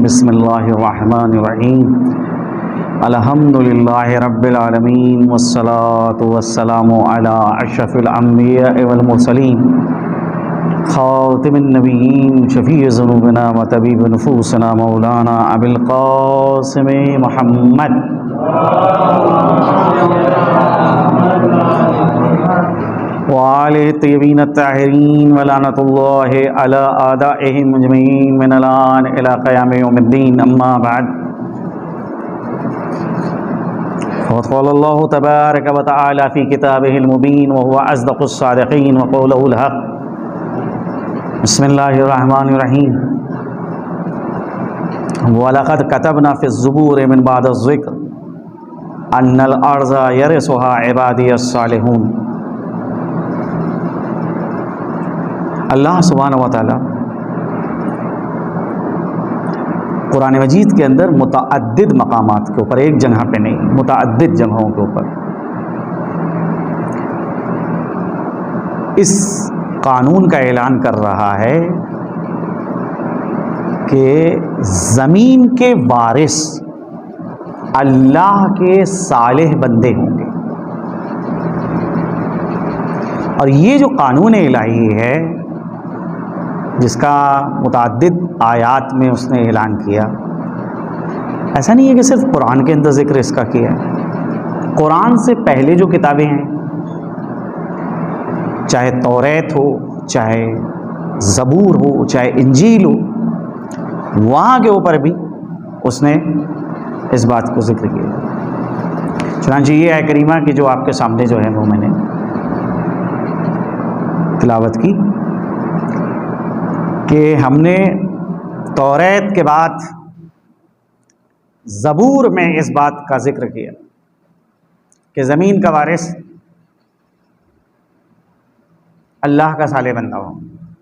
بسم اللہ الرحمن الرحیم الحمد للہ رب العالمین والصلاة والسلام علی اشرف الانبیاء والمرسلین خاتم النبیین شفیع ذنوبنا و طبیب نفوسنا مولانا ابی القاسم محمد وآلہ الطیبین الطاہرین ولعنۃ اللہ علی اعدائہم اجمعین من الآن الی قیام یوم الدین اما بعد فقد قال اللہ تبارک و تعالی فی کتابہ المبین وهو اصدق الصادقین وقولہ الحق بسم اللہ الرحمن الرحیم وَلَقَدْ كَتَبْنَا فِي الزُّبُورِ مِن بَعْدِ الذِّكْرِ أَنَّ الْأَرْضَ يَرِثُهَا عِبَادِيَ الصَّالِحُونَ۔ اللہ سبحانہ و تعالی قرآن مجید کے اندر متعدد مقامات کے اوپر، ایک جگہ پہ نہیں، متعدد جگہوں کے اوپر اس قانون کا اعلان کر رہا ہے کہ زمین کے وارث اللہ کے صالح بندے ہوں گے، اور یہ جو قانون الہی ہے جس کا متعدد آیات میں اس نے اعلان کیا، ایسا نہیں ہے کہ صرف قرآن کے اندر ذکر اس کا کیا ہے۔ قرآن سے پہلے جو کتابیں ہیں، چاہے توریت ہو، چاہے زبور ہو، چاہے انجیل ہو، وہاں کے اوپر بھی اس نے اس بات کو ذکر کیا۔ چنانچہ یہ ہے کریمہ کی جو آپ کے سامنے جو ہے وہ میں نے تلاوت کی کہ ہم نے توریت کے بعد زبور میں اس بات کا ذکر کیا کہ زمین کا وارث اللہ کا صالح بندہ ہوں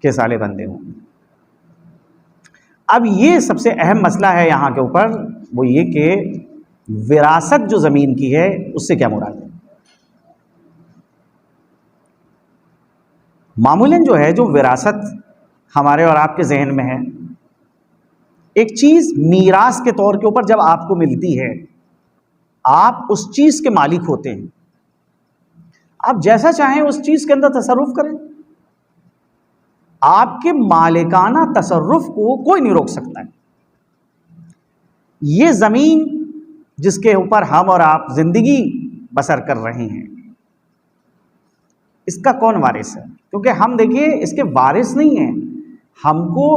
کہ صالح بندے ہوں۔ اب یہ سب سے اہم مسئلہ ہے یہاں کے اوپر، وہ یہ کہ وراثت جو زمین کی ہے اس سے کیا مراد ہے۔ معمولاً جو ہے جو وراثت ہمارے اور آپ کے ذہن میں ہے، ایک چیز میراث کے طور کے اوپر جب آپ کو ملتی ہے، آپ اس چیز کے مالک ہوتے ہیں، آپ جیسا چاہیں اس چیز کے اندر تصرف کریں، آپ کے مالکانہ تصرف کو کوئی نہیں روک سکتا ہے۔ یہ زمین جس کے اوپر ہم اور آپ زندگی بسر کر رہے ہیں، اس کا کون وارث ہے؟ کیونکہ ہم دیکھیے اس کے وارث نہیں ہیں، ہم کو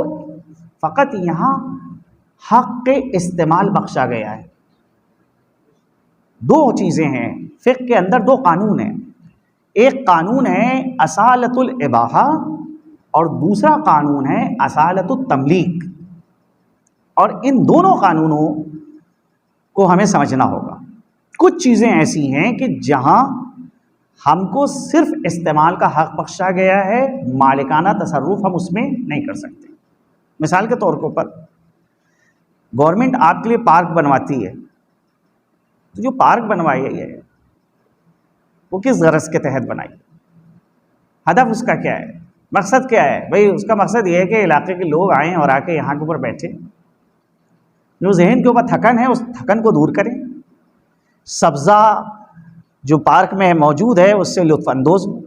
فقط یہاں حق کے استعمال بخشا گیا ہے۔ دو چیزیں ہیں فقہ کے اندر، دو قانون ہیں، ایک قانون ہے اصالت الاباحہ اور دوسرا قانون ہے اصالت التملیک، اور ان دونوں قانونوں کو ہمیں سمجھنا ہوگا۔ کچھ چیزیں ایسی ہیں کہ جہاں ہم کو صرف استعمال کا حق بخشا گیا ہے، مالکانہ تصرف ہم اس میں نہیں کر سکتے۔ مثال کے طور کے اوپر گورنمنٹ آپ کے لیے پارک بنواتی ہے، تو جو پارک بنوائی ہے وہ کس غرض کے تحت بنائی؟ ہدف اس کا کیا ہے؟ مقصد کیا ہے؟ بھئی اس کا مقصد یہ ہے کہ علاقے کے لوگ آئیں اور آ کے یہاں کے اوپر بیٹھیں، جو ذہن کے اوپر تھکن ہے اس تھکن کو دور کریں، سبزہ جو پارک میں موجود ہے اس سے لطف اندوز ہوں،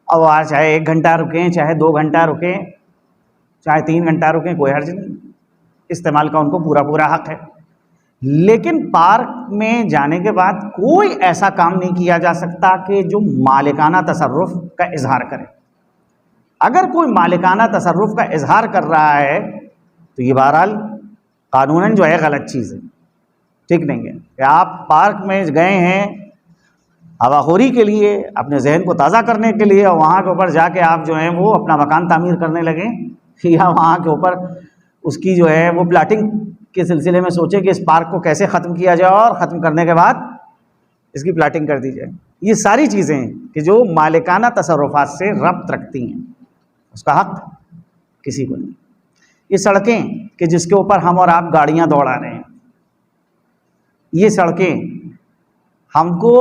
اب آج چاہے 1 گھنٹہ رکیں، چاہے 2 گھنٹہ رکیں، چاہے 3 گھنٹہ رکیں، کوئی حرج نہیں، استعمال کا ان کو پورا حق ہے۔ لیکن پارک میں جانے کے بعد کوئی ایسا کام نہیں کیا جا سکتا کہ جو مالکانہ تصرف کا اظہار کرے۔ اگر کوئی مالکانہ تصرف کا اظہار کر رہا ہے تو یہ بہرحال قانوناً جو ہے غلط چیز ہے، ٹھیک نہیں ہے کہ آپ پارک میں گئے ہیں ہوا خوری کے لیے، اپنے ذہن کو تازہ کرنے کے لیے، اور وہاں کے اوپر جا کے آپ جو ہیں وہ اپنا مکان تعمیر کرنے لگیں، یا وہاں کے اوپر اس کی جو ہے وہ پلاٹنگ کے سلسلے میں سوچیں کہ اس پارک کو کیسے ختم کیا جائے، اور ختم کرنے کے بعد اس کی پلاٹنگ کر دی جائے۔ یہ ساری چیزیں کہ جو مالکانہ تصرفات سے ربط رکھتی ہیں، اس کا حق کسی کو نہیں۔ یہ سڑکیں کہ جس کے اوپر ہم اور آپ گاڑیاں دوڑا رہے ہیں، یہ سڑکیں ہم کو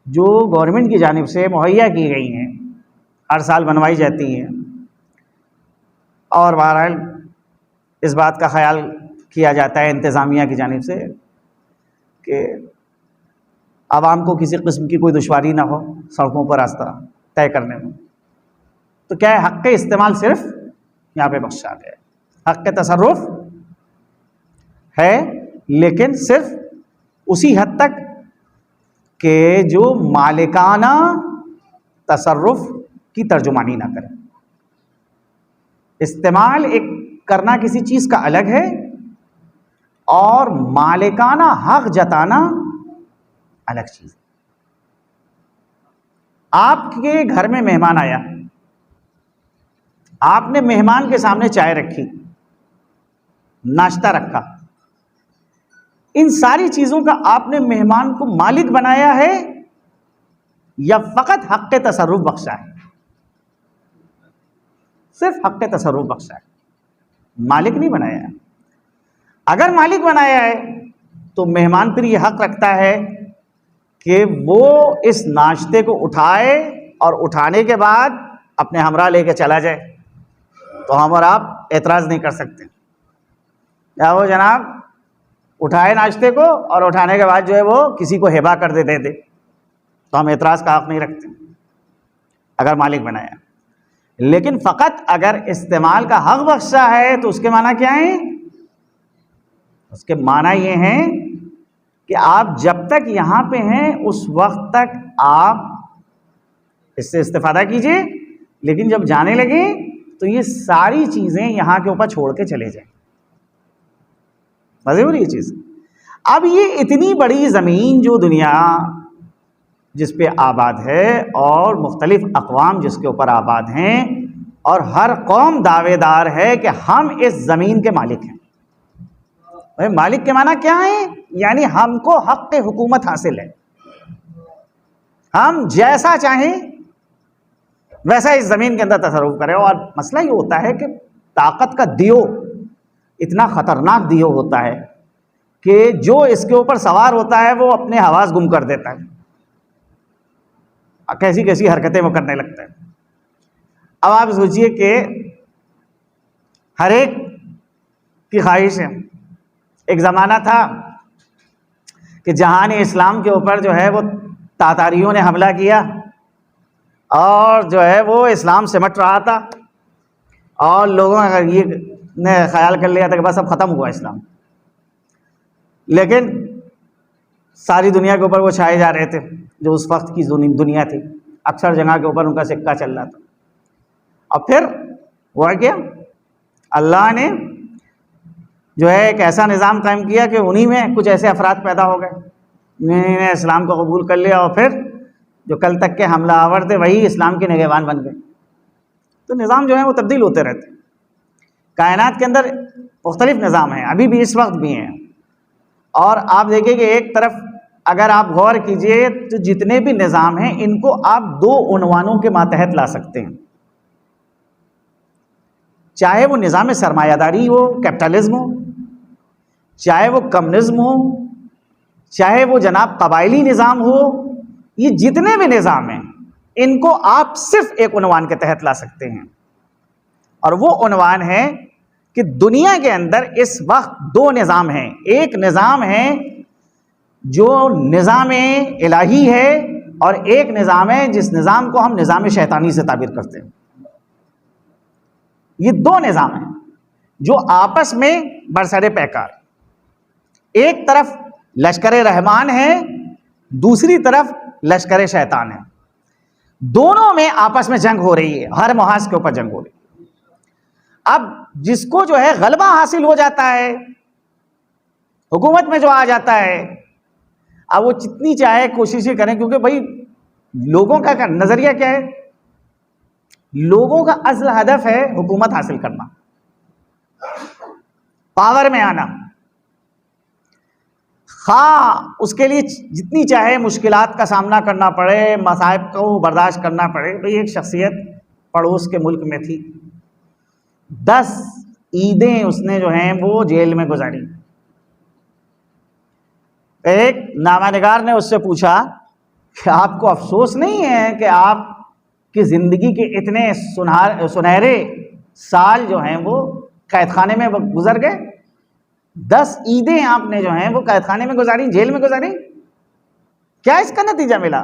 جو گورنمنٹ کی جانب سے مہیا کی گئی ہیں، ہر سال بنوائی جاتی ہیں، اور بہرحال اس بات کا خیال کیا جاتا ہے انتظامیہ کی جانب سے کہ عوام کو کسی قسم کی کوئی دشواری نہ ہو سڑکوں پر راستہ طے کرنے میں، تو کیا ہے، حق استعمال صرف یہاں پہ بخشا گیا ہے، حق تصرف ہے لیکن صرف اسی حد تک کہ جو مالکانہ تصرف کی ترجمانی نہ کرے۔ استعمال ایک کرنا کسی چیز کا الگ ہے اور مالکانہ حق جتانا الگ چیز ہے۔ آپ کے گھر میں مہمان آیا، آپ نے مہمان کے سامنے چائے رکھی، ناشتہ رکھا، ان ساری چیزوں کا آپ نے مہمان کو مالک بنایا ہے یا فقط حق تصرف بخشا ہے؟ صرف حق تصرف بخشا ہے، مالک نہیں بنایا ہے۔ اگر مالک بنایا ہے تو مہمان پھر یہ حق رکھتا ہے کہ وہ اس ناشتے کو اٹھائے اور اٹھانے کے بعد اپنے ہمراہ لے کے چلا جائے، تو ہم اور آپ اعتراض نہیں کر سکتے۔ یا وہ جناب اٹھائے ناشتے کو اور اٹھانے کے بعد جو ہے وہ کسی کو ہبہ کر دے تو ہم اعتراض کا حق نہیں رکھتے اگر مالک بنایا۔ لیکن فقط اگر استعمال کا حق بخشا ہے تو اس کے معنی کیا ہیں؟ اس کے معنی یہ ہیں کہ آپ جب تک یہاں پہ ہیں اس وقت تک آپ اس سے استفادہ کیجئے، لیکن جب جانے لگے تو یہ ساری چیزیں یہاں کے اوپر چھوڑ کے چلے جائیں۔ واضح ہو رہی ہے چیز؟ اب یہ اتنی بڑی زمین جو دنیا جس پہ آباد ہے اور مختلف اقوام جس کے اوپر آباد ہیں اور ہر قوم دعوے دار ہے کہ ہم اس زمین کے مالک ہیں۔ مالک کے معنی کیا ہے؟ یعنی ہم کو حق حکومت حاصل ہے، ہم جیسا چاہیں ویسا اس زمین کے اندر تصرف کریں۔ اور مسئلہ یہ ہوتا ہے کہ طاقت کا دیو اتنا خطرناک دیو ہوتا ہے کہ جو اس کے اوپر سوار ہوتا ہے وہ اپنے حواس گم کر دیتا ہے، کیسی کیسی حرکتیں وہ کرنے لگتا ہے۔ اب آپ سوچئے کہ ہر ایک کی خواہش ہے، ایک زمانہ تھا کہ جہان اسلام کے اوپر جو ہے وہ تاتاریوں نے حملہ کیا اور جو ہے وہ اسلام سمٹ رہا تھا اور لوگوں یہ نے خیال کر لیا تھا کہ بس اب ختم ہوا اسلام، لیکن ساری دنیا کے اوپر وہ چھائے جا رہے تھے جو اس وقت کی دنیا تھی، اکثر جگہ کے اوپر ان کا سکہ چل رہا تھا۔ اور پھر ہوا کیا؟ اللہ نے جو ہے ایک ایسا نظام قائم کیا کہ انہی میں کچھ ایسے افراد پیدا ہو گئے جنہوں نے اسلام کو قبول کر لیا اور پھر جو کل تک کے حملہ آور تھے وہی اسلام کے نگہبان بن گئے۔ تو نظام جو ہے وہ تبدیل ہوتے رہتے ہیں، کائنات کے اندر مختلف نظام ہیں، ابھی بھی اس وقت بھی ہیں۔ اور آپ دیکھیں کہ ایک طرف اگر آپ غور کیجئے تو جتنے بھی نظام ہیں ان کو آپ دو عنوانوں کے ماتحت لا سکتے ہیں، چاہے وہ نظام سرمایہ داری ہو، کیپٹلزم ہو، چاہے وہ کمیونزم ہو، چاہے وہ جناب قبائلی نظام ہو، یہ جتنے بھی نظام ہیں ان کو آپ صرف ایک عنوان کے تحت لا سکتے ہیں، اور وہ عنوان ہے کہ دنیا کے اندر اس وقت دو نظام ہیں۔ ایک نظام ہے جو نظام الہی ہے اور ایک نظام ہے جس نظام کو ہم نظام شیطانی سے تعبیر کرتے ہیں۔ یہ دو نظام ہیں جو آپس میں برسر پیکار، ایک طرف لشکر رحمان ہے، دوسری طرف لشکر شیطان ہے، دونوں میں آپس میں جنگ ہو رہی ہے، ہر محاذ کے اوپر جنگ ہو رہی ہے۔ اب جس کو جو ہے غلبہ حاصل ہو جاتا ہے، حکومت میں جو آ جاتا ہے، اب وہ جتنی چاہے کوششیں کریں، کیونکہ بھائی لوگوں کا نظریہ کیا ہے؟ لوگوں کا اصل ہدف ہے حکومت حاصل کرنا، پاور میں آنا، خواہ اس کے لیے جتنی چاہے مشکلات کا سامنا کرنا پڑے، مصائب کو برداشت کرنا پڑے۔ بھائی ایک شخصیت پڑوس کے ملک میں تھی، 10 عیدیں اس نے جو ہیں وہ جیل میں گزاری۔ ایک نامہ نگار نے اس سے پوچھا کہ آپ کو افسوس نہیں ہے کہ آپ کی زندگی کے اتنے سنہرے سال جو ہیں وہ قید خانے میں گزر گئے. 10 عیدیں آپ نے جو ہیں وہ قید خانے میں گزاری, جیل میں گزاری. کیا اس کا نتیجہ ملا؟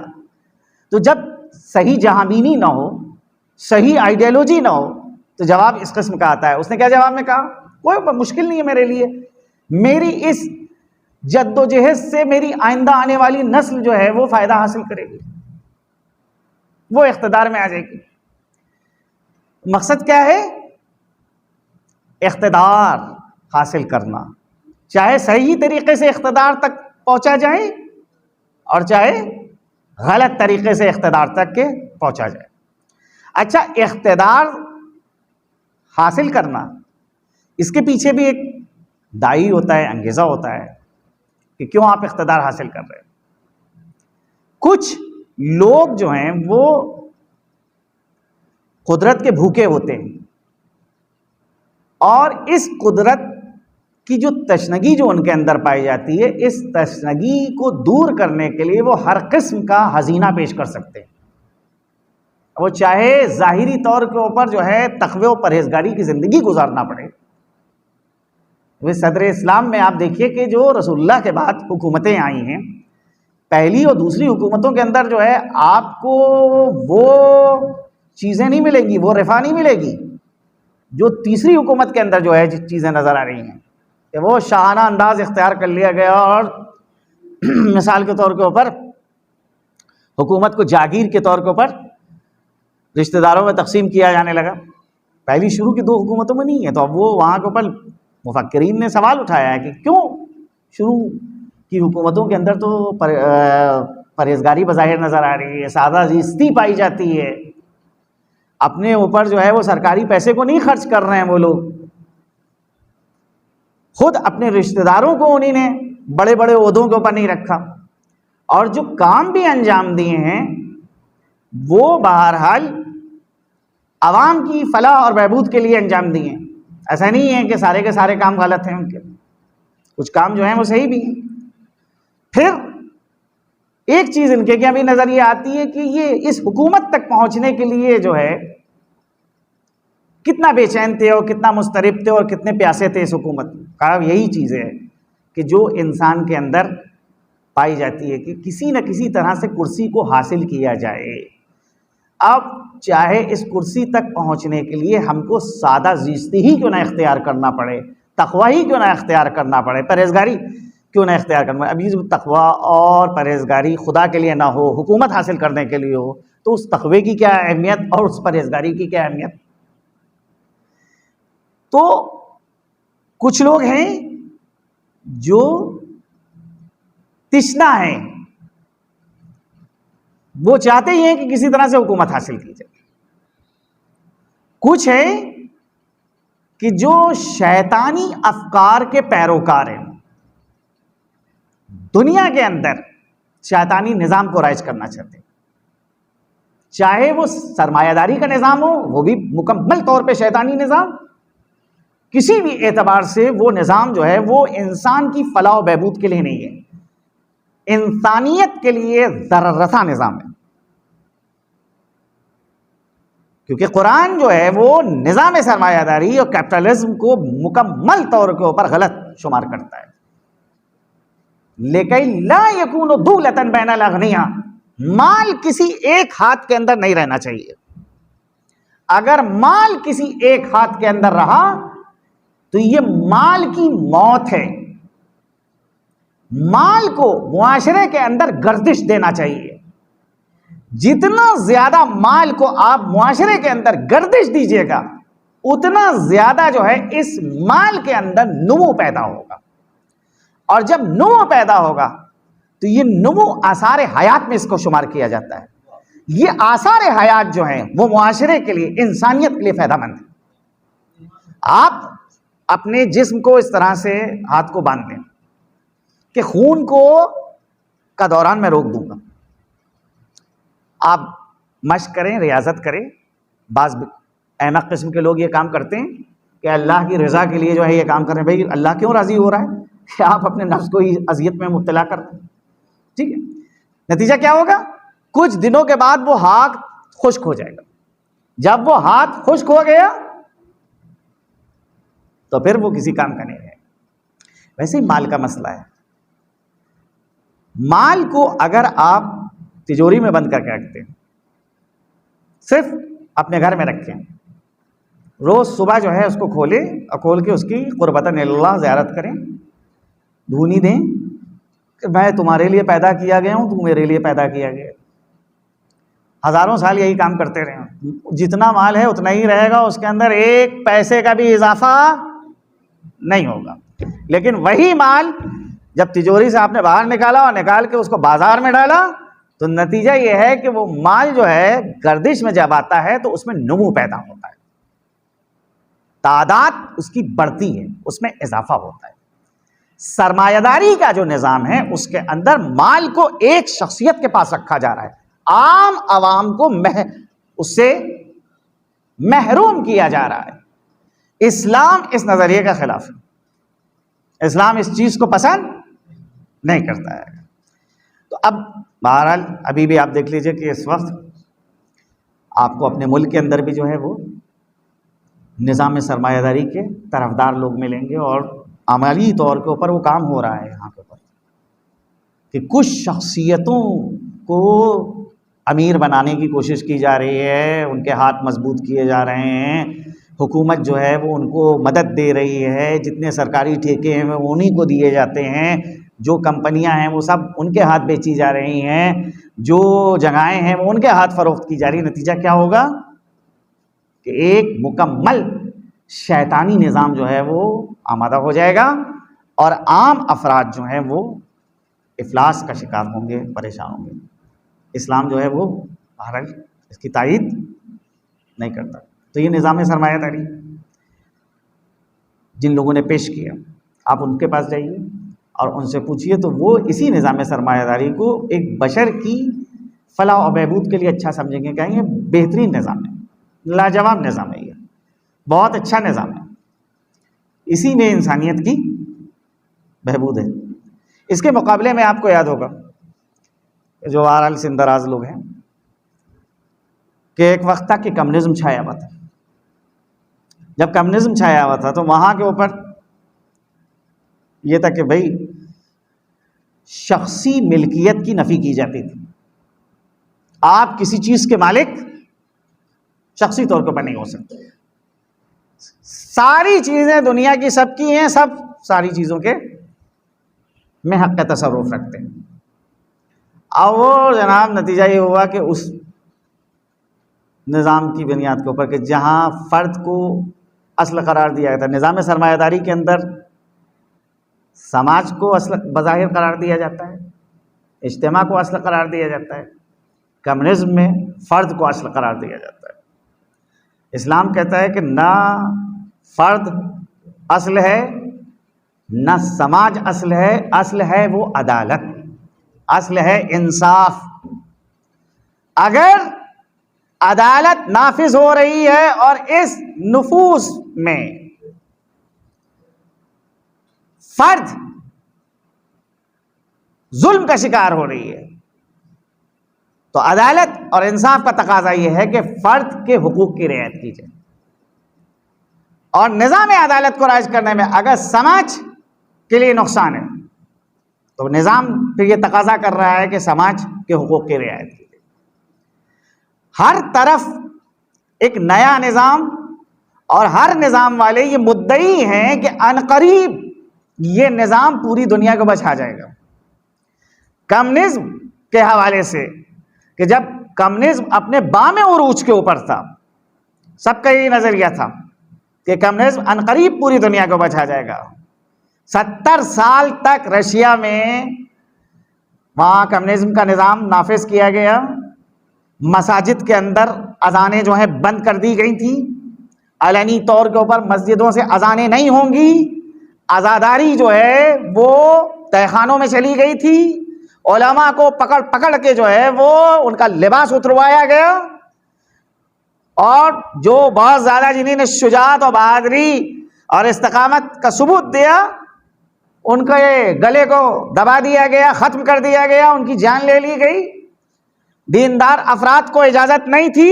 تو جب صحیح جہاں بینی نہ ہو, صحیح آئیڈیالوجی نہ ہو, تو جواب اس قسم کا آتا ہے. اس نے کیا جواب میں کہا؟ کوئی مشکل نہیں ہے میرے لیے, میری اس جد و جہد سے میری آئندہ آنے والی نسل جو ہے وہ فائدہ حاصل کرے گی, وہ اقتدار میں آ جائے گی. مقصد کیا ہے؟ اقتدار حاصل کرنا, چاہے صحیح طریقے سے اقتدار تک پہنچا جائے اور چاہے غلط طریقے سے اقتدار تک کے پہنچا جائے. اچھا, اقتدار حاصل کرنا, اس کے پیچھے بھی ایک داعی ہوتا ہے, انگیزہ ہوتا ہے کہ کیوں آپ اقتدار حاصل کر رہے ہیں. کچھ لوگ جو ہیں وہ قدرت کے بھوکے ہوتے ہیں, اور اس قدرت کی جو تشنگی جو ان کے اندر پائی جاتی ہے, اس تشنگی کو دور کرنے کے لیے وہ ہر قسم کا ہزینہ پیش کر سکتے ہیں. وہ چاہے ظاہری طور کے اوپر جو ہے تقوی و پرہیزگاری کی زندگی گزارنا پڑے. وہ صدر اسلام میں آپ دیکھیے کہ جو رسول اللہ کے بعد حکومتیں آئی ہیں, پہلی اور دوسری حکومتوں کے اندر جو ہے آپ کو وہ چیزیں نہیں ملیں گی, وہ رفاہ نہیں ملے گی جو تیسری حکومت کے اندر جو ہے چیزیں نظر آ رہی ہیں, کہ وہ شاہانہ انداز اختیار کر لیا گیا اور مثال کے طور کے اوپر حکومت کو جاگیر کے طور کے اوپر رشتہ داروں میں تقسیم کیا جانے لگا. پہلی شروع کی 2 حکومتوں میں نہیں ہے. تو اب وہ وہاں کے اوپر مفکرین نے سوال اٹھایا ہے کہ کیوں شروع کی حکومتوں کے اندر تو پرہیزگاری بظاہر نظر آ رہی ہے, سادہ زیستی پائی جاتی ہے, اپنے اوپر جو ہے وہ سرکاری پیسے کو نہیں خرچ کر رہے ہیں وہ لوگ, خود اپنے رشتہ داروں کو انہیں نے بڑے بڑے عہدوں کے اوپر نہیں رکھا, اور جو کام بھی انجام دیے ہیں وہ بہرحال عوام کی فلاح اور بہبود کے لیے انجام دیے ہیں. ایسا نہیں ہے کہ سارے کے سارے کام غلط ہیں ان کے, کچھ کام جو ہیں وہ صحیح بھی ہیں. پھر ایک چیز ان کے کیا بھی نظر یہ آتی ہے کہ یہ اس حکومت تک پہنچنے کے لیے جو ہے کتنا بے چین تھے اور کتنا مضطرب تھے اور کتنے پیاسے تھے اس حکومت میں. کہا یہی چیز ہے کہ جو انسان کے اندر پائی جاتی ہے کہ کسی نہ کسی طرح سے کرسی کو حاصل کیا جائے. اب چاہے اس کرسی تک پہنچنے کے لیے ہم کو سادہ زیستی ہی کیوں نہ اختیار کرنا پڑے, تقوی ہی کیوں نہ اختیار کرنا پڑے, پرہیزگاری کیوں نہ اختیار کرنا پڑے. ابھی جو تقوی اور پرہیزگاری خدا کے لیے نہ ہو, حکومت حاصل کرنے کے لیے ہو, تو اس تقوی کی کیا اہمیت اور اس پرہیزگاری کی کیا اہمیت. تو کچھ لوگ ہیں جو تشنا ہیں, وہ چاہتے ہی ہیں کہ کسی طرح سے حکومت حاصل کی جائے. کچھ ہے کہ جو شیطانی افکار کے پیروکار ہیں, دنیا کے اندر شیطانی نظام کو رائج کرنا چاہتے ہیں, چاہے وہ سرمایہ داری کا نظام ہو, وہ بھی مکمل طور پہ شیطانی نظام, کسی بھی اعتبار سے وہ نظام جو ہے وہ انسان کی فلاح و بہبود کے لیے نہیں ہے, انسانیت کے لیے ضرر رساں نظام ہے. کیونکہ قرآن جو ہے وہ نظام سرمایہ داری اور کیپٹلزم کو مکمل طور کے اوپر غلط شمار کرتا ہے. لیکن لا یکون دولۃ بین الاغنیاء, مال کسی ایک ہاتھ کے اندر نہیں رہنا چاہیے. اگر مال کسی ایک ہاتھ کے اندر رہا تو یہ مال کی موت ہے. مال کو معاشرے کے اندر گردش دینا چاہیے. جتنا زیادہ مال کو آپ معاشرے کے اندر گردش دیجیے گا, اتنا زیادہ جو ہے اس مال کے اندر نمو پیدا ہوگا, اور جب نمو پیدا ہوگا تو یہ نمو آثار حیات میں اس کو شمار کیا جاتا ہے. یہ آثار حیات جو ہیں وہ معاشرے کے لیے, انسانیت کے لیے فائدہ مند ہے. آپ اپنے جسم کو اس طرح سے ہاتھ کو باندھ دیں کہ خون کو کا دوران میں روک دوں گا. آپ مشق کریں, ریاضت کریں. بعض احمق قسم کے لوگ یہ کام کرتے ہیں کہ اللہ کی رضا کے لیے جو ہے یہ کام کر رہے ہیں. بھائی اللہ کیوں راضی ہو رہا ہے کہ آپ اپنے نفس کو ہی اذیت میں مبتلا کرتے ہیں؟ ٹھیک ہے, نتیجہ کیا ہوگا؟ کچھ دنوں کے بعد وہ ہاتھ خشک ہو جائے گا. جب وہ ہاتھ خشک ہو گیا تو پھر وہ کسی کام کا نہیں ہے. ویسے ہی مال کا مسئلہ ہے. مال کو اگر آپ تجوری میں بند کر کے رکھتے ہیں, صرف اپنے گھر میں رکھیں, روز صبح جو ہے اس کو کھولیں اور کھول کے اس کی قربتاً اللہ زیارت کریں, دھونی دیں کہ میں تمہارے لیے پیدا کیا گیا ہوں, تم میرے لیے پیدا کیا گیا. ہزاروں سال یہی کام کرتے رہے, جتنا مال ہے اتنا ہی رہے گا, اس کے اندر ایک پیسے کا بھی اضافہ نہیں ہوگا. لیکن وہی مال جب تجوری سے آپ نے باہر نکالا اور نکال کے اس کو بازار میں ڈالا, تو نتیجہ یہ ہے کہ وہ مال جو ہے گردش میں جب آتا ہے تو اس میں نمو پیدا ہوتا ہے, تعداد اس کی بڑھتی ہے, اس میں اضافہ ہوتا ہے. سرمایہ داری کا جو نظام ہے اس کے اندر مال کو ایک شخصیت کے پاس رکھا جا رہا ہے, عام عوام کو اس سے محروم کیا جا رہا ہے. اسلام اس نظریے کا خلاف ہے, اسلام اس چیز کو پسند نہیں کرتا ہے. تو اب بہرحال ابھی بھی آپ دیکھ لیجئے کہ اس وقت آپ کو اپنے ملک کے اندر بھی جو ہے وہ نظام سرمایہ داری کے طرفدار لوگ ملیں گے, اور عملی طور کے اوپر وہ کام ہو رہا ہے یہاں کے اوپر کہ کچھ شخصیتوں کو امیر بنانے کی کوشش کی جا رہی ہے, ان کے ہاتھ مضبوط کیے جا رہے ہیں, حکومت جو ہے وہ ان کو مدد دے رہی ہے, جتنے سرکاری ٹھیکے ہیں وہ انہی کو دیے جاتے ہیں, جو کمپنیاں ہیں وہ سب ان کے ہاتھ بیچی جا رہی ہیں, جو جگہیں ہیں وہ ان کے ہاتھ فروخت کی جا رہی ہیں. نتیجہ کیا ہوگا کہ ایک مکمل شیطانی نظام جو ہے وہ آمادہ ہو جائے گا, اور عام افراد جو ہیں وہ افلاس کا شکار ہوں گے, پریشان ہوں گے. اسلام جو ہے وہ بہرحال اس کی تائید نہیں کرتا. تو یہ نظام سرمایہ داری جن لوگوں نے پیش کیا, آپ ان کے پاس جائیے اور ان سے پوچھیے تو وہ اسی نظام سرمایہ داری کو ایک بشر کی فلاح و بہبود کے لیے اچھا سمجھیں گے, کہیں گے بہترین نظام ہے, لاجواب نظام ہے, یہ بہت اچھا نظام ہے, اسی میں انسانیت کی بہبود ہے. اس کے مقابلے میں آپ کو یاد ہوگا جو بہرحال سندراز لوگ ہیں کہ ایک وقت تک کہ کمیونزم چھایا ہوا تھا. جب کمیونزم چھایا ہوا تھا تو وہاں کے اوپر یہ تھا کہ بھائی شخصی ملکیت کی نفی کی جاتی تھی. آپ کسی چیز کے مالک شخصی طور پر نہیں ہو سکتے, ساری چیزیں دنیا کی سب کی ہیں, سب ساری چیزوں کے میں حق تصرف رکھتے ہیں. اور وہ جناب نتیجہ یہ ہوا کہ اس نظام کی بنیاد کے اوپر کہ جہاں فرد کو اصل قرار دیا گیا تھا, نظام سرمایہ داری کے اندر سماج کو اصل بظاہر قرار دیا جاتا ہے, اجتماع کو اصل قرار دیا جاتا ہے, کمیونزم میں فرد کو اصل قرار دیا جاتا ہے. اسلام کہتا ہے کہ نہ فرد اصل ہے نہ سماج اصل ہے, اصل ہے وہ عدالت, اصل ہے انصاف. اگر عدالت نافذ ہو رہی ہے اور اس نفوس میں فرد ظلم کا شکار ہو رہی ہے تو عدالت اور انصاف کا تقاضا یہ ہے کہ فرد کے حقوق کی رعایت کی جائے. اور نظام عدالت کو رائج کرنے میں اگر سماج کے لیے نقصان ہے تو نظام پھر یہ تقاضا کر رہا ہے کہ سماج کے حقوق کی رعایت کی جائے. ہر طرف ایک نیا نظام, اور ہر نظام والے یہ مدعی ہیں کہ عنقریب یہ نظام پوری دنیا کو بچا جائے گا. کمیونزم کے حوالے سے کہ جب کمیونزم اپنے بام عروج کے اوپر تھا, سب کا یہ نظریہ تھا کہ کمیونزم عنقریب پوری دنیا کو بچا جائے گا. 70 سال تک رشیا میں وہاں کمیونزم کا نظام نافذ کیا گیا. مساجد کے اندر اذانیں جو ہیں بند کر دی گئی تھیں, علنی طور کے اوپر مسجدوں سے اذانیں نہیں ہوں گی. عزاداری جو ہے وہ تہہ خانوں میں چلی گئی تھی. علماء کو پکڑ پکڑ کے جو ہے وہ ان کا لباس اتروایا گیا, اور جو بہت زیادہ جنہوں نے شجاعت اور بہادری اور استقامت کا ثبوت دیا ان کے گلے کو دبا دیا گیا, ختم کر دیا گیا, ان کی جان لے لی گئی. دیندار افراد کو اجازت نہیں تھی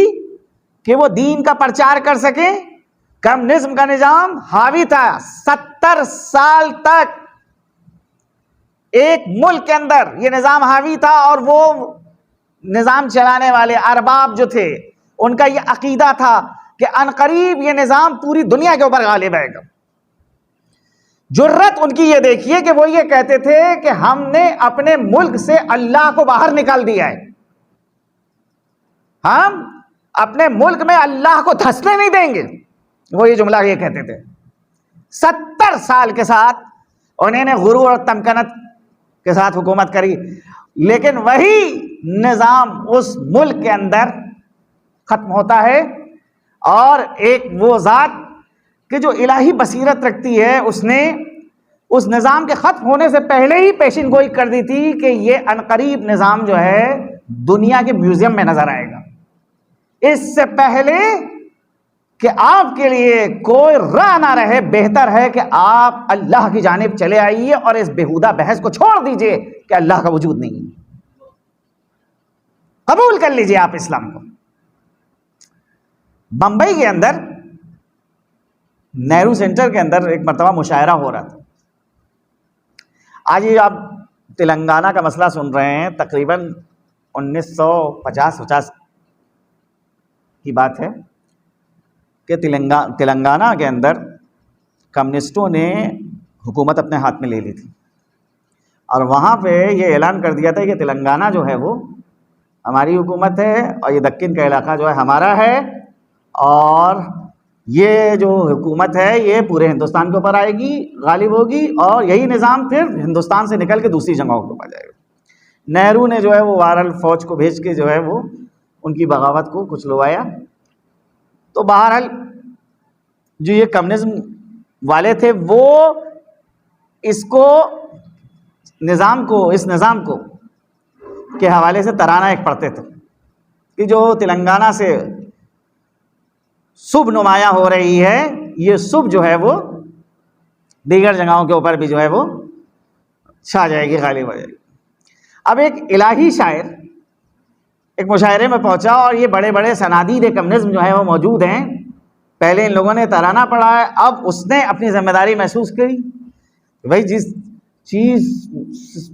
کہ وہ دین کا پرچار کر سکیں, کمیونزم کا نظام حاوی تھا 70 سال تک ایک ملک کے اندر یہ نظام حاوی تھا، اور وہ نظام چلانے والے ارباب جو تھے ان کا یہ عقیدہ تھا کہ عنقریب یہ نظام پوری دنیا کے اوپر غالب آئے گا۔ جرت ان کی یہ دیکھیے کہ وہ یہ کہتے تھے کہ ہم نے اپنے ملک سے اللہ کو باہر نکال دیا ہے، ہم اپنے ملک میں اللہ کو دھسنے نہیں دیں گے، وہ یہ جملہ یہ کہتے تھے۔ 70 سال کے ساتھ انہوں نے غرور اور تمکنت کے ساتھ حکومت کری، لیکن وہی نظام اس ملک کے اندر ختم ہوتا ہے، اور ایک وہ ذات کہ جو الہی بصیرت رکھتی ہے اس نے اس نظام کے ختم ہونے سے پہلے ہی پیشن گوئی کر دی تھی کہ یہ عنقریب نظام جو ہے دنیا کے میوزیم میں نظر آئے گا۔ اس سے پہلے کہ آپ کے لیے کوئی راہ نہ رہے، بہتر ہے کہ آپ اللہ کی جانب چلے آئیے اور اس بےہودہ بحث کو چھوڑ دیجئے کہ اللہ کا وجود نہیں ہے، قبول کر لیجئے آپ اسلام کو۔ بمبئی کے اندر نہرو سینٹر کے اندر ایک مرتبہ مشاعرہ ہو رہا تھا۔ آج یہ آپ تلنگانہ کا مسئلہ سن رہے ہیں، تقریباً 1950 کی بات ہے کہ تلنگانہ کے اندر کمیونسٹوں نے حکومت اپنے ہاتھ میں لے لی تھی، اور وہاں پہ یہ اعلان کر دیا تھا کہ تلنگانہ جو ہے وہ ہماری حکومت ہے، اور یہ دکن کا علاقہ جو ہے ہمارا ہے، اور یہ جو حکومت ہے یہ پورے ہندوستان کے اوپر آئے گی، غالب ہوگی، اور یہی نظام پھر ہندوستان سے نکل کے دوسری جگہوں کے اوپر جائے گا۔ نہرو نے جو ہے وہ وارل فوج کو بھیج کے جو ہے وہ ان کی بغاوت کو کچلوایا۔ تو بہرحال جو یہ کمیونزم والے تھے وہ اس نظام کو کے حوالے سے ترانہ ایک پڑھتے تھے کہ جو تلنگانہ سے صبح نمایاں ہو رہی ہے، یہ صبح جو ہے وہ دیگر جگہوں کے اوپر بھی جو ہے وہ چھا جائے گی، غالب ہو جائے گی۔ اب ایک الہی شاعر ایک مشاعرے میں پہنچا، اور یہ بڑے بڑے صنادید کمیونزم جو ہیں وہ موجود ہیں، پہلے ان لوگوں نے ترانہ پڑھا ہے، اب اس نے اپنی ذمہ داری محسوس کری، بھائی جس چیز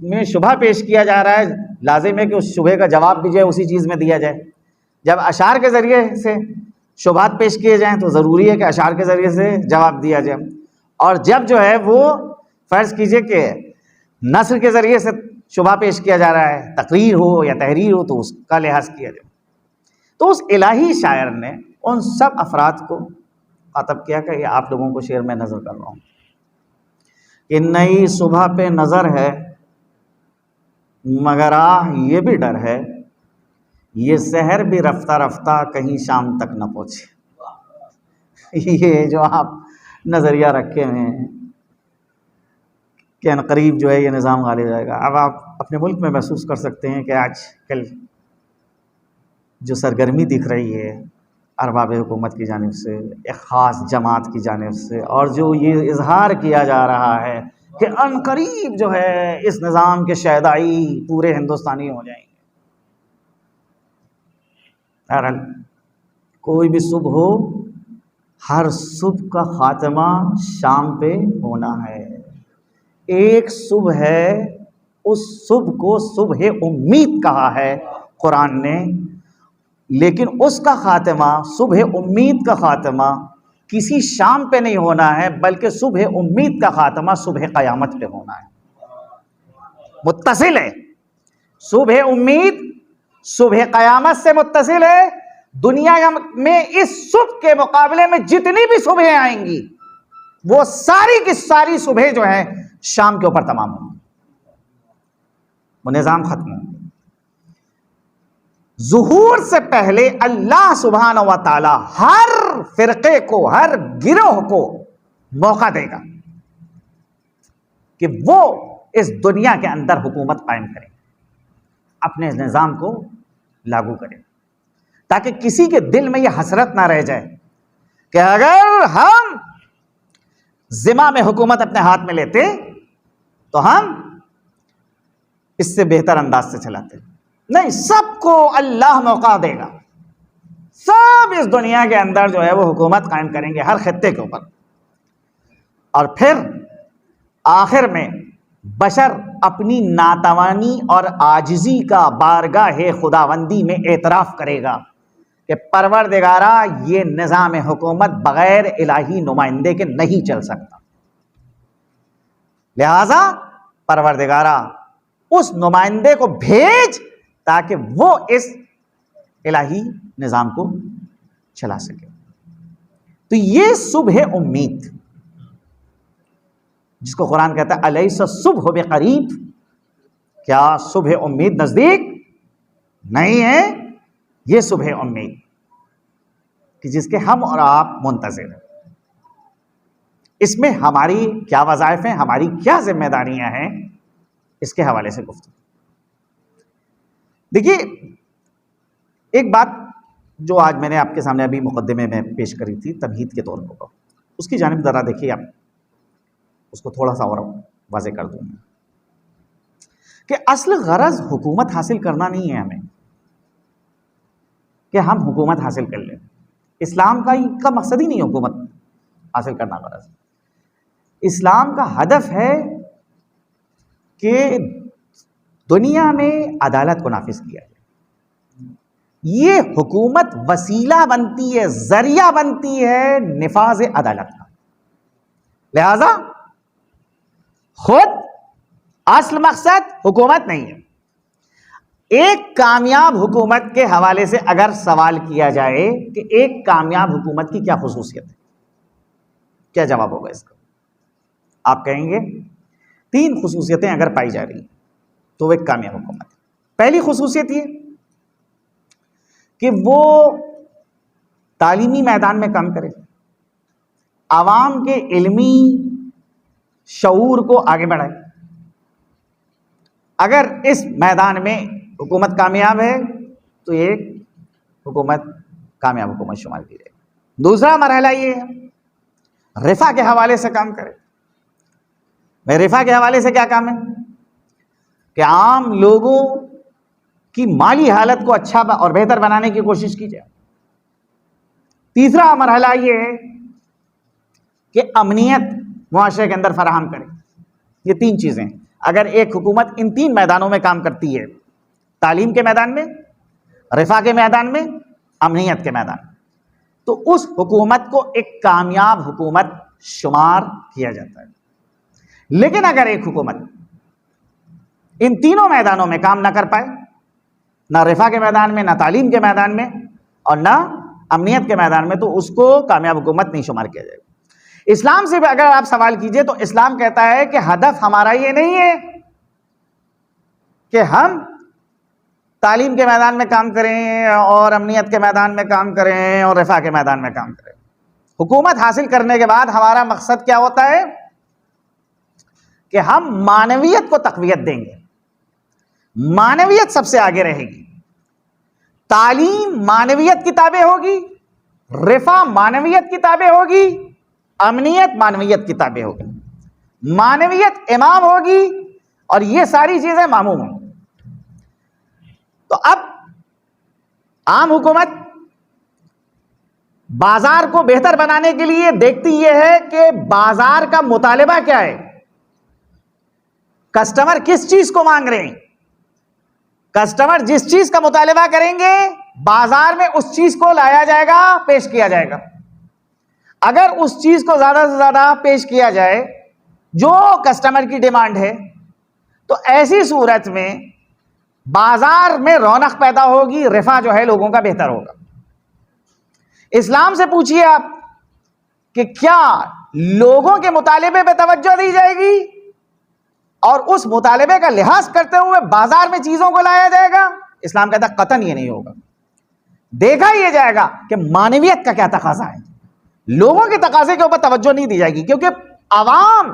میں شبہ پیش کیا جا رہا ہے لازم ہے کہ اس شبہ کا جواب بھی جو ہے اسی چیز میں دیا جائے۔ جب اشعار کے ذریعے سے شبہات پیش کیے جائیں تو ضروری ہے کہ اشعار کے ذریعے سے جواب دیا جائے، اور جب جو ہے وہ فرض کیجئے کہ نثر کے ذریعے سے شبہ پیش کیا جا رہا ہے، تقریر ہو یا تحریر ہو، تو اس کا لحاظ کیا جائے۔ تو اس الہی شاعر نے ان سب افراد کو خاطب کیا کہ یہ آپ لوگوں کو شعر میں نظر کر رہا ہوں کہ نئی صبح پہ نظر ہے، مگر یہ بھی ڈر ہے، یہ سحر بھی رفتہ رفتہ کہیں شام تک نہ پہنچے۔ یہ جو آپ نظریہ رکھے ہوئے ہیں کہ عنقریب جو ہے یہ نظام غالب جائے گا، اب آپ اپنے ملک میں محسوس کر سکتے ہیں کہ آج کل جو سرگرمی دکھ رہی ہے ارباب حکومت کی جانب سے، ایک خاص جماعت کی جانب سے، اور جو یہ اظہار کیا جا رہا ہے کہ عنقریب جو ہے اس نظام کے شیدائی پورے ہندوستانی ہو جائیں گے۔ بہرحال کوئی بھی صبح ہو، ہر صبح کا خاتمہ شام پہ ہونا ہے۔ ایک صبح ہے، اس صبح کو صبح امید کہا ہے قرآن نے، لیکن اس کا خاتمہ، صبح امید کا خاتمہ کسی شام پہ نہیں ہونا ہے، بلکہ صبح امید کا خاتمہ صبح قیامت پہ ہونا ہے، متصل ہے۔ صبح امید صبح قیامت سے متصل ہے۔ دنیا میں اس صبح کے مقابلے میں جتنی بھی صبحیں آئیں گی وہ ساری کی ساری صبح جو ہے شام کے اوپر تمام ہوں گی، وہ نظام ختم ہوں گے۔ ظہور سے پہلے اللہ سبحانہ و تعالی ہر فرقے کو، ہر گروہ کو موقع دے گا کہ وہ اس دنیا کے اندر حکومت قائم کرے، اپنے نظام کو لاگو کرے، تاکہ کسی کے دل میں یہ حسرت نہ رہ جائے کہ اگر ہم ذمہ میں حکومت اپنے ہاتھ میں لیتے تو ہم اس سے بہتر انداز سے چلاتے۔ نہیں، سب کو اللہ موقع دے گا، سب اس دنیا کے اندر جو ہے وہ حکومت قائم کریں گے ہر خطے کے اوپر، اور پھر آخر میں بشر اپنی ناتوانی اور عاجزی کا بارگاہ خداوندی میں اعتراف کرے گا کہ پروردگارا یہ نظام حکومت بغیر الہی نمائندے کے نہیں چل سکتا، لہذا پروردگارا اس نمائندے کو بھیج تاکہ وہ اس الہی نظام کو چلا سکے۔ تو یہ صبح امید، جس کو قرآن کہتا ہے الیس الصبح بقریب، کیا صبح امید نزدیک نہیں ہے؟ یہ صبح امید کہ جس کے ہم اور آپ منتظر ہیں۔ اس میں ہماری کیا وظائف ہیں، ہماری کیا ذمہ داریاں ہیں، اس کے حوالے سے گفتگو۔ دیکھیے ایک بات جو آج میں نے آپ کے سامنے ابھی مقدمے میں پیش کری تھی تمہید کے طور پر، اس کی جانب ذرا دیکھیے، آپ اس کو تھوڑا سا اور واضح کر دوں کہ اصل غرض حکومت حاصل کرنا نہیں ہے ہمیں، کہ ہم حکومت حاصل کر لیں۔ اسلام کا مقصد ہی نہیں حکومت حاصل کرنا غرض۔ اسلام کا ہدف ہے کہ دنیا میں عدالت کو نافذ کیا جائے۔ یہ حکومت وسیلہ بنتی ہے، ذریعہ بنتی ہے نفاذ عدالت کا، لہذا خود اصل مقصد حکومت نہیں ہے۔ ایک کامیاب حکومت کے حوالے سے اگر سوال کیا جائے کہ ایک کامیاب حکومت کی کیا خصوصیت ہے، کیا جواب ہوگا اس کا؟ آپ کہیں گے 3 خصوصیتیں اگر پائی جا رہی تو وہ ایک کامیاب حکومت ہے۔ پہلی خصوصیت یہ کہ وہ تعلیمی میدان میں کام کرے، عوام کے علمی شعور کو آگے بڑھائے۔ اگر اس میدان میں حکومت کامیاب ہے تو یہ حکومت کامیاب حکومت شمار کی جائے گی۔ دوسرا مرحلہ یہ ہے رفع کے حوالے سے کام کرے۔ میں رفع کے حوالے سے کیا کام ہے کہ عام لوگوں کی مالی حالت کو اچھا اور بہتر بنانے کی کوشش کی جائے۔ تیسرا مرحلہ یہ ہے کہ امنیت معاشرے کے اندر فراہم کرے۔ یہ 3 چیزیں اگر ایک حکومت ان 3 میدانوں میں کام کرتی ہے، تعلیم کے میدان میں، رفع کے میدان میں، امنیت کے میدان میں، تو اس حکومت کو ایک کامیاب حکومت شمار کیا جاتا ہے۔ لیکن اگر ایک حکومت ان تینوں میدانوں میں کام نہ کر پائے، نہ رفع کے میدان میں، نہ تعلیم کے میدان میں، اور نہ امنیت کے میدان میں، تو اس کو کامیاب حکومت نہیں شمار کیا جائے گا۔ اسلام سے بھی اگر آپ سوال کیجئے تو اسلام کہتا ہے کہ ہدف ہمارا یہ نہیں ہے کہ ہم تعلیم کے میدان میں کام کریں اور امنیت کے میدان میں کام کریں اور رفع کے میدان میں کام کریں۔ حکومت حاصل کرنے کے بعد ہمارا مقصد کیا ہوتا ہے کہ ہم معنویت کو تقویت دیں گے۔ معنویت سب سے آگے رہے گی۔ تعلیم معنویت کی تابع ہوگی، رفع معنویت کی تابع ہوگی، امنیت معنویت کی تابع ہوگی۔ معنویت امام ہوگی اور یہ ساری چیزیں ماموم ہوں۔ تو اب عام حکومت بازار کو بہتر بنانے کے لیے دیکھتی یہ ہے کہ بازار کا مطالبہ کیا ہے، کسٹمر کس چیز کو مانگ رہے ہیں۔ کسٹمر جس چیز کا مطالبہ کریں گے بازار میں اس چیز کو لایا جائے گا، پیش کیا جائے گا۔ اگر اس چیز کو زیادہ سے زیادہ پیش کیا جائے جو کسٹمر کی ڈیمانڈ ہے، تو ایسی صورت میں بازار میں رونق پیدا ہوگی، رفع جو ہے لوگوں کا بہتر ہوگا۔ اسلام سے پوچھئے آپ کہ کیا لوگوں کے مطالبے پہ توجہ دی جائے گی اور اس مطالبے کا لحاظ کرتے ہوئے بازار میں چیزوں کو لایا جائے گا؟ اسلام کہتا ہے قطعاً یہ نہیں ہوگا۔ دیکھا یہ جائے گا کہ معنویت کا کیا تقاضا ہے، لوگوں کے تقاضے کے اوپر توجہ نہیں دی جائے گی، کیونکہ عوام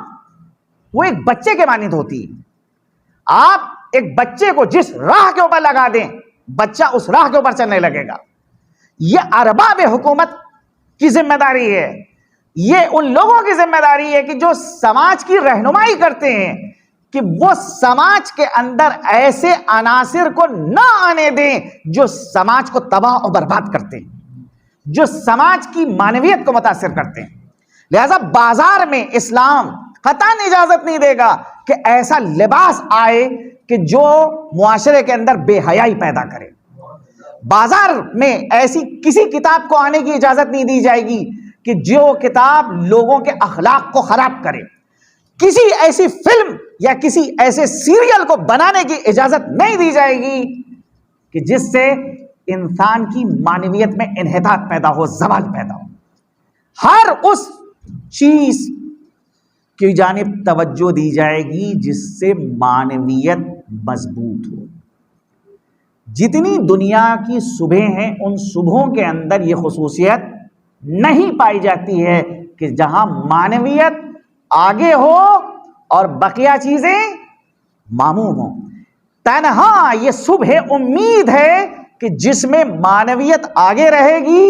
وہ ایک بچے کے مانند ہوتی ہے۔ آپ ایک بچے کو جس راہ کے اوپر لگا دیں بچہ اس راہ کے اوپر چلنے لگے گا۔ یہ ارباب حکومت کی ذمہ داری ہے، یہ ان لوگوں کی ذمہ داری ہے کہ جو سماج کی رہنمائی کرتے ہیں کہ وہ سماج کے اندر ایسے عناصر کو نہ آنے دیں جو سماج کو تباہ اور برباد کرتے ہیں۔ جو سماج کی معنویت کو متاثر کرتے ہیں. لہذا بازار میں اسلام قطعاً اجازت نہیں دے گا کہ ایسا لباس آئے کہ جو معاشرے کے اندر بے حیائی پیدا کرے. بازار میں ایسی کسی کتاب کو آنے کی اجازت نہیں دی جائے گی کہ جو کتاب لوگوں کے اخلاق کو خراب کرے. کسی ایسی فلم یا کسی ایسے سیریل کو بنانے کی اجازت نہیں دی جائے گی کہ جس سے انسان کی معنویت میں انحطاط پیدا ہو، زوال پیدا ہو. ہر اس چیز کی جانب توجہ دی جائے گی جس سے معنویت مضبوط ہو. جتنی دنیا کی صبح ہیں ان صبحوں کے اندر یہ خصوصیت نہیں پائی جاتی ہے کہ جہاں معنویت آگے ہو اور بقیہ چیزیں معمول ہوں. تنہا یہ صبح امید ہے کہ جس میں معنویت آگے رہے گی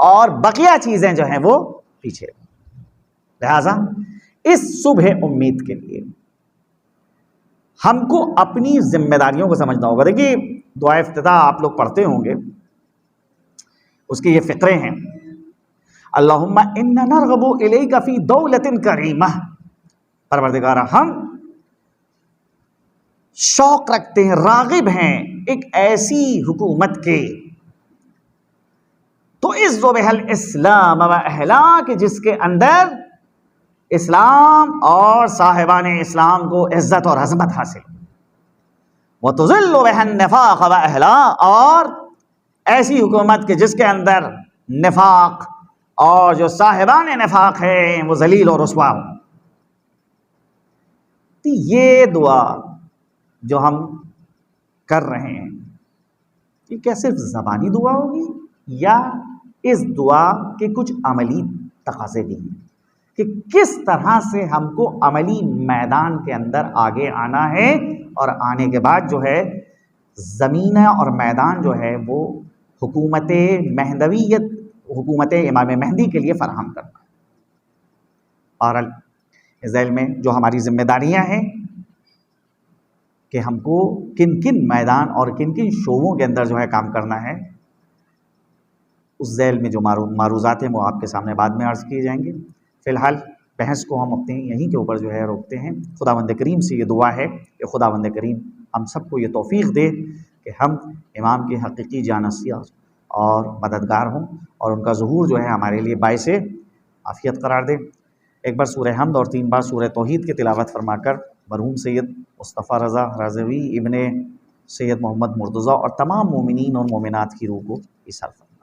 اور بقیہ چیزیں جو ہیں وہ پیچھے. لہذا اس صبح امید کے لیے ہم کو اپنی ذمہ داریوں کو سمجھنا ہوگا. دیکھیے دعا افتتاح آپ لوگ پڑھتے ہوں گے، اس کے یہ فقرے ہیں. اللہم انا نرغب الیک فی دولت کریمہ، پروردگارہ ہم شوق رکھتے ہیں، راغب ہیں ایک ایسی حکومت کے تو عز بها الاسلام و اہلا، کہ جس کے اندر اسلام اور صاحبان اسلام کو عزت اور عظمت حاصل، وتذل بها النفاق و اہلا، اور ایسی حکومت کے جس کے اندر نفاق اور جو صاحبان نفاق ہیں وہ ذلیل اور رسوا ہوں. یہ دعا جو ہم کر رہے ہیں یہ کیا صرف زبانی دعا ہوگی یا اس دعا کے کچھ عملی تقاضے بھی ہیں کہ کس طرح سے ہم کو عملی میدان کے اندر آگے آنا ہے اور آنے کے بعد جو ہے زمین اور میدان جو ہے وہ حکومت مہدویت، حکومت امام مہدی کے لیے فراہم کرنا. اور ذیل میں جو ہماری ذمہ داریاں ہیں کہ ہم کو کن کن میدان اور کن کن شعبوں کے اندر جو ہے کام کرنا ہے، اس ذیل میں جو معروضات ہیں وہ آپ کے سامنے بعد میں عرض کیے جائیں گے. فی الحال بحث کو ہم اپنے یہیں کے اوپر جو ہے روکتے ہیں. خداوند کریم سے یہ دعا ہے کہ خداوند کریم ہم سب کو یہ توفیق دے کہ ہم امام کی حقیقی جانشین اور مددگار ہوں اور ان کا ظہور جو ہے ہمارے لیے باعث عافیت قرار دے. ایک بار سورہ حمد اور 3 بار سورہ توحید کی تلاوت فرما کر مرحوم سید مصطفیٰ رضا رضوی ابن سید محمد مرتضیٰ اور تمام مومنین اور مومنات کی روح کو ایثار فرمائیں.